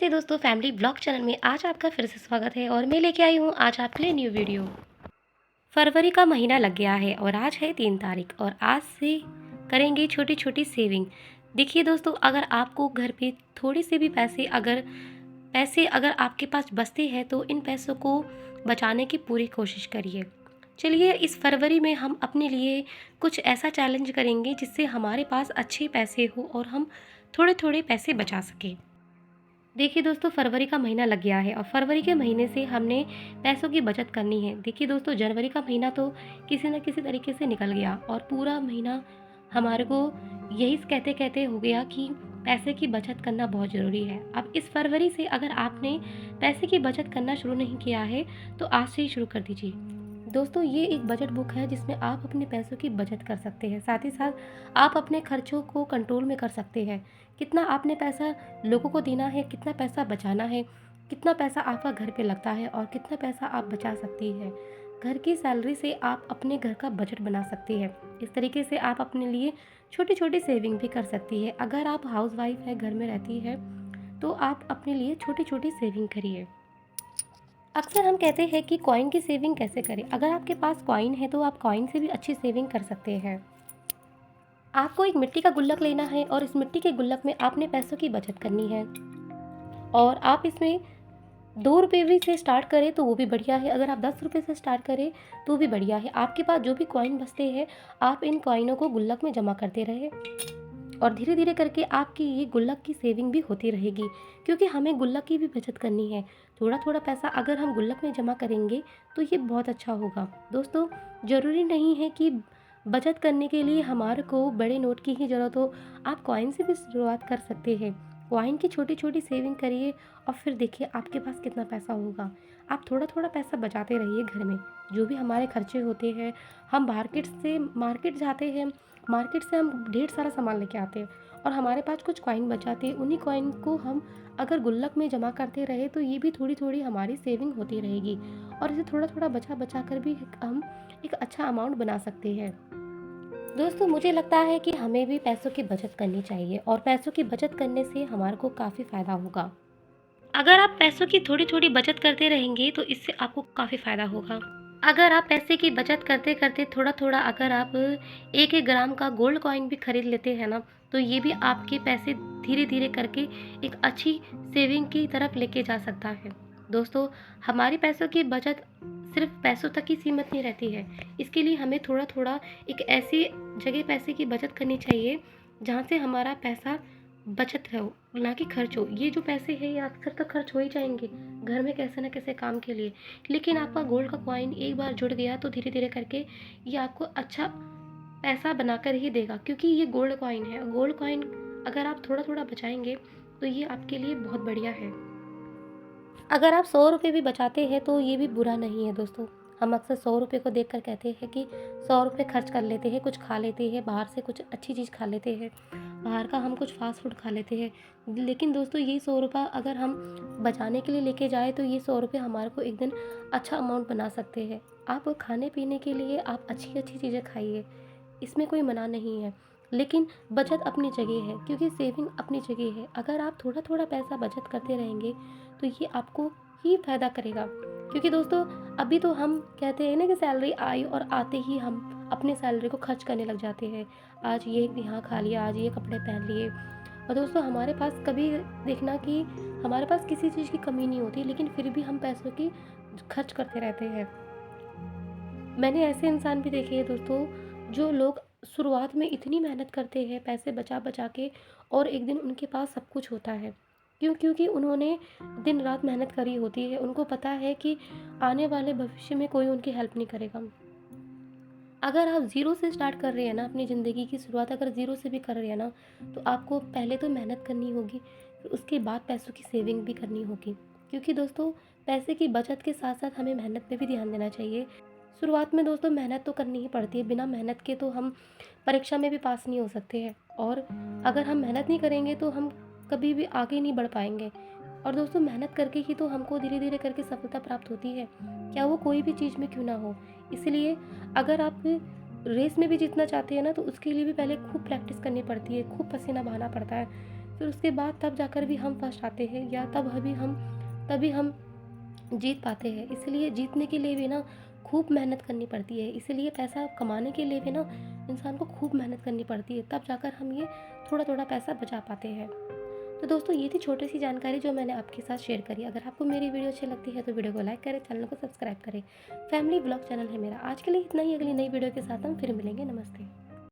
नमस्ते दोस्तों, family blog channel में आज आपका फिर से स्वागत है और मैं लेके आई हूँ आज आपके लिए न्यू वीडियो। फरवरी का महीना लग गया है और आज है 3 तारीख और आज से करेंगे छोटी छोटी सेविंग। देखिए दोस्तों, अगर आपको घर पे थोड़ी से भी पैसे अगर आपके पास बचते हैं तो इन पैसों को बचाने की पूरी कोशिश करिए। चलिए इस फरवरी में हम अपने लिए कुछ ऐसा चैलेंज करेंगे जिससे हमारे पास अच्छे पैसे हो और हम थोड़े थोड़े पैसे बचा सकें। देखिए दोस्तों, फरवरी का महीना लग गया है और फरवरी के महीने से हमने पैसों की बचत करनी है। देखिए दोस्तों, जनवरी का महीना तो किसी न किसी तरीके से निकल गया और पूरा महीना हमारे को यही कहते कहते हो गया कि पैसे की बचत करना बहुत ज़रूरी है। अब इस फरवरी से अगर आपने पैसे की बचत करना शुरू नहीं किया है तो आज से ही शुरू कर दीजिए। दोस्तों, ये एक बजट बुक है जिसमें आप अपने पैसों की बचत कर सकते हैं। साथ ही साथ आप अपने खर्चों को कंट्रोल में कर सकते हैं। कितना आपने पैसा लोगों को देना है, कितना पैसा बचाना है, कितना पैसा आपका घर पे लगता है और कितना पैसा आप बचा सकती है। घर की सैलरी से आप अपने घर का बजट बना सकती है। इस तरीके से आप अपने लिए छोटी छोटी सेविंग भी कर सकती है। अगर आप हाउस वाइफ है, घर में रहती है, तो आप अपने लिए छोटी छोटी सेविंग करिए। अक्सर हम कहते हैं कि कॉइन की सेविंग कैसे करें। अगर आपके पास कॉइन है तो आप कॉइन से भी अच्छी सेविंग कर सकते हैं। आपको एक मिट्टी का गुल्लक लेना है और इस मिट्टी के गुल्लक में आपने पैसों की बचत करनी है और आप इसमें 2 रुपये भी से स्टार्ट करें तो वो भी बढ़िया है। अगर आप 10 रुपये से स्टार्ट करें तो भी बढ़िया है। आपके पास जो भी कॉइन बचते हैं आप इन कॉइनों को गुल्लक में जमा करते रहें और धीरे धीरे करके आपकी ये गुल्लक की सेविंग भी होती रहेगी, क्योंकि हमें गुल्लक की भी बचत करनी है। थोड़ा थोड़ा पैसा अगर हम गुल्लक में जमा करेंगे तो ये बहुत अच्छा होगा। दोस्तों, ज़रूरी नहीं है कि बचत करने के लिए हमारे को बड़े नोट की ही ज़रूरत हो। आप कॉइन से भी शुरुआत कर सकते हैं। कॉइन की छोटी छोटी सेविंग करिए और फिर देखिए आपके पास कितना पैसा होगा। आप थोड़ा थोड़ा पैसा बचाते रहिए घर में। जो भी हमारे खर्चे होते हैं, हम मार्केट जाते हैं, मार्केट से हम ढेर सारा सामान लेके आते हैं और हमारे पास कुछ कॉइन बच जाते हैं। उन्हीं कॉइन को हम अगर गुल्लक में जमा करते रहे तो ये भी थोड़ी थोड़ी हमारी सेविंग होती रहेगी और इसे थोड़ा थोड़ा बचा बचा कर भी हम एक अच्छा अमाउंट बना सकते हैं। दोस्तों, मुझे लगता है कि हमें भी पैसों की बचत करनी चाहिए और पैसों की बचत करने से हमारे को काफ़ी फ़ायदा होगा। अगर आप पैसों की थोड़ी थोड़ी बचत करते रहेंगे तो इससे आपको काफ़ी फ़ायदा होगा। अगर आप पैसे की बचत करते करते थोड़ा थोड़ा अगर आप 1-1 ग्राम का गोल्ड कॉइन भी खरीद लेते हैं ना, तो ये भी आपके पैसे धीरे धीरे करके एक अच्छी सेविंग की तरफ लेके जा सकता है। दोस्तों, हमारी पैसों की बचत सिर्फ पैसों तक ही सीमित नहीं रहती है। इसके लिए हमें थोड़ा थोड़ा एक ऐसी जगह पैसे की बचत करनी चाहिए जहाँ से हमारा पैसा बचत हो, ना कि खर्च हो। ये जो पैसे हैं ये अक्सर तो खर्च हो ही जाएंगे घर में कैसे ना कैसे काम के लिए, लेकिन आपका गोल्ड का कॉइन एक बार जुड़ गया तो धीरे धीरे करके ये आपको अच्छा पैसा बनाकर ही देगा, क्योंकि ये गोल्ड कॉइन है। गोल्ड कॉइन अगर आप थोड़ा थोड़ा बचाएंगे तो ये आपके लिए बहुत बढ़िया है। अगर आप 100 रुपये भी बचाते हैं तो ये भी बुरा नहीं है। दोस्तों, हम अक्सर 100 रुपये को देखकर कहते हैं कि 100 रुपये खर्च कर लेते हैं, कुछ खा लेते हैं, बाहर से कुछ अच्छी चीज़ खा लेते हैं, बाहर का हम कुछ फास्ट फूड खा लेते हैं। लेकिन दोस्तों, ये 100 रुपये अगर हम बचाने के लिए लेके जाए तो ये 100 रुपये हमारे को एक दिन अच्छा अमाउंट बना सकते हैं। आप खाने पीने के लिए आप अच्छी अच्छी चीज़ें खाइए, इसमें कोई मना नहीं है, लेकिन बचत अपनी जगह है, क्योंकि सेविंग अपनी जगह है। अगर आप थोड़ा थोड़ा पैसा बचत करते रहेंगे तो ये आपको ही फ़ायदा करेगा। क्योंकि दोस्तों, अभी तो हम कहते हैं ना कि सैलरी आई और आते ही हम अपने सैलरी को खर्च करने लग जाते हैं। आज ये यहाँ खा लिया, आज ये कपड़े पहन लिए। और दोस्तों, हमारे पास कभी देखना कि हमारे पास किसी चीज़ की कमी नहीं होती, लेकिन फिर भी हम पैसों की खर्च करते रहते हैं। मैंने ऐसे इंसान भी देखे हैं दोस्तों, जो लोग शुरुआत में इतनी मेहनत करते हैं पैसे बचा बचा के और एक दिन उनके पास सब कुछ होता है। क्यों? क्योंकि उन्होंने दिन रात मेहनत करी होती है। उनको पता है कि आने वाले भविष्य में कोई उनकी हेल्प नहीं करेगा। अगर आप ज़ीरो से स्टार्ट कर रहे हैं ना, अपनी ज़िंदगी की शुरुआत अगर ज़ीरो से भी कर रहे हैं ना, तो आपको पहले तो मेहनत करनी होगी, फिर उसके बाद पैसों की सेविंग भी करनी होगी। क्योंकि दोस्तों, पैसे की बचत के साथ साथ हमें मेहनत पे भी ध्यान देना चाहिए। शुरुआत में दोस्तों मेहनत तो करनी ही पड़ती है। बिना मेहनत के तो हम परीक्षा में भी पास नहीं हो सकते हैं और अगर हम मेहनत नहीं करेंगे तो हम कभी भी आगे नहीं बढ़ पाएंगे। और दोस्तों, मेहनत करके ही तो हमको धीरे धीरे करके सफलता प्राप्त होती है, क्या वो कोई भी चीज़ में क्यों ना हो। इसलिए अगर आप रेस में भी जीतना चाहते हैं ना, तो उसके लिए भी पहले खूब प्रैक्टिस करनी पड़ती है, खूब पसीना बहाना पड़ता है, फिर उसके बाद तब जाकर भी हम फर्स्ट आते हैं, या तभी हम जीत पाते हैं। इसलिए जीतने के लिए भी ना खूब मेहनत करनी पड़ती है, इसीलिए पैसा कमाने के लिए भी ना इंसान को खूब मेहनत करनी पड़ती है, तब जाकर हम ये थोड़ा-थोड़ा पैसा बचा पाते हैं। तो दोस्तों ये थी छोटी-सी जानकारी जो मैंने आपके साथ शेयर करी। अगर आपको मेरी वीडियो अच्छी लगती है तो वीडियो को लाइक करें, चैनल को सब्सक्राइब करें। फैमिली व्लॉग चैनल है मेरा। आज के लिए इतना ही, अगली नई वीडियो के साथ हम फिर मिलेंगे। नमस्ते।